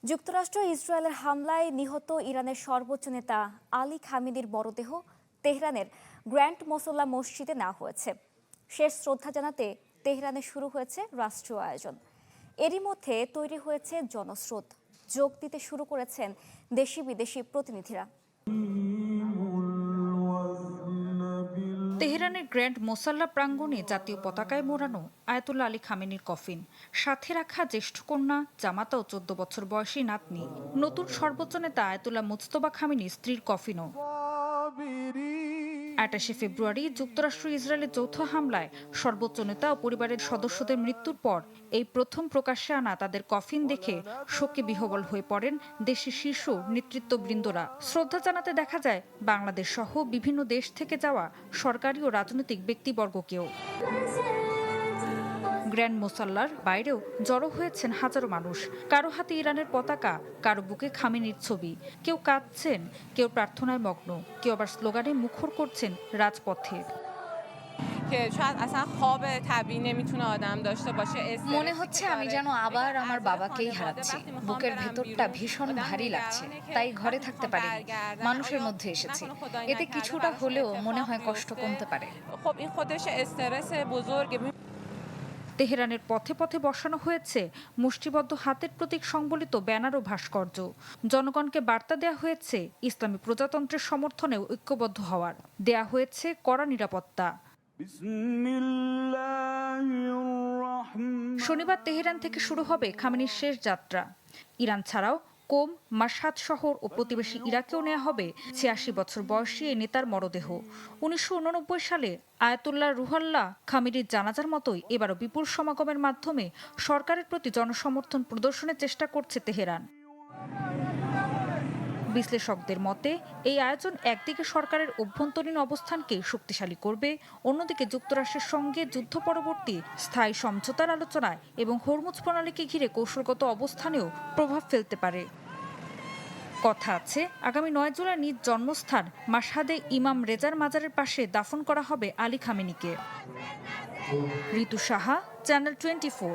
যুক্তরাষ্ট্র ইসরায়েলের হামলায় নিহত ইরানের সর্বোচ্চ নেতা আলী খামেনির মরদেহ তেহরানের গ্র্যান্ড মসল্লা মসজিদে নেওয়া হয়েছে। শেষ শ্রদ্ধা জানাতে তেহরানে শুরু হয়েছে রাষ্ট্রীয় আয়োজন। এরই মধ্যে তৈরি হয়েছে জনস্রোত। যোগ দিতে শুরু করেছেন দেশি বিদেশি প্রতিনিধিরা। তেহরানের গ্র্যান্ড মোসাল্লা প্রাঙ্গণে জাতীয় পতাকায় মোড়ানো আয়াতুল্লাহ আলী খামেনির কফিন, সাথে রাখা জ্যেষ্ঠ কন্যা জামাতা ও 14 বছর বয়সী নাতনি। নতুন সর্বোচ্চ নেতা আয়াতুল্লাহ মুজতবা খামেনির স্ত্রীর কফিনও। 28 ফেব্রুয়ারি যুক্তরাষ্ট্র ইসরায়েলের যৌথ হামলায় সর্বোচ্চ নেতা ও পরিবারের সদস্যদের মৃত্যুর পর এই প্রথম প্রকাশ্যে আনা তাদের কফিন দেখে শোকে বিহ্বল হয়ে পড়েন দেশের শীর্ষ নেতৃত্ববৃন্দরা। শ্রদ্ধা জানাতে দেখা যায় বাংলাদেশ সহ বিভিন্ন দেশ থেকে যাওয়া সরকারি ও রাজনৈতিক ব্যক্তিবর্গকেও। গ্র্যান্ড মোসাল্লার বাইরেও জড়ো হয়েছেন হাজারো মানুষ। কারো হাতে ইরানের পতাকা, কারো বুকে খামেনির ছবি। কেউ কাঁদছেন, কেউ প্রার্থনায় মগ্ন, কেউ আবার স্লোগানে মুখর করছেন রাজপথে। মনে হচ্ছে আমি যেন আবার আমার বাবাকেই হারাচ্ছি। বুকের ভেতরটা ভীষণ ভারী লাগছে, তাই ঘরে থাকতে পারিনি, মানুষের মধ্যে এসেছি। এতে কিছুটা হলেও মনে হয় কষ্ট কমতে পারে। তেহরানের পথে পথে বসানো হয়েছে মুষ্টিবদ্ধ হাতের প্রতীক সংবলিত ব্যানার ও ভাস্কর্য। জনগণকে বার্তা দেওয়া হয়েছে ইসলামী প্রজাতন্ত্রের সমর্থনে ঐক্যবদ্ধ হওয়ার। দেয়া হয়েছে কড়া নিরাপত্তা। শনিবার তেহরান থেকে শুরু হবে খামেনির শেষ যাত্রা। ইরান ছাড়াও কোম, মাশহাদ শহর ও প্রতিবেশী ইরাকেও নেওয়া হবে 86 বছর বয়সী এই নেতার মরদেহ। 1989 সালে আয়াতুল্লাহ রুহুল্লাহ খামেনির জানাজার মতোই এবারও বিপুল সমাগমের মাধ্যমে সরকারের প্রতি জনসমর্থন প্রদর্শনের চেষ্টা করছে তেহরান। বিশ্লেষকদের মতে এই আয়োজন একদিকে সরকারের অভ্যন্তরীণ অবস্থানকে শক্তিশালী করবে, অন্যদিকে যুক্তরাষ্ট্রের সঙ্গে যুদ্ধ পরবর্তী স্থায়ী সমঝোতার আলোচনায় এবং হরমুজ প্রণালীকে ঘিরে কৌশলগত অবস্থানেও প্রভাব ফেলতে পারে। কথা আছে, আগামী 9 জুলাই নিজ জন্মস্থান মাশহাদে ইমাম রেজার মাজারের পাশে দাফন করা হবে আলী খামেনিকে। ঋতু সাহা, চ্যানেল 24।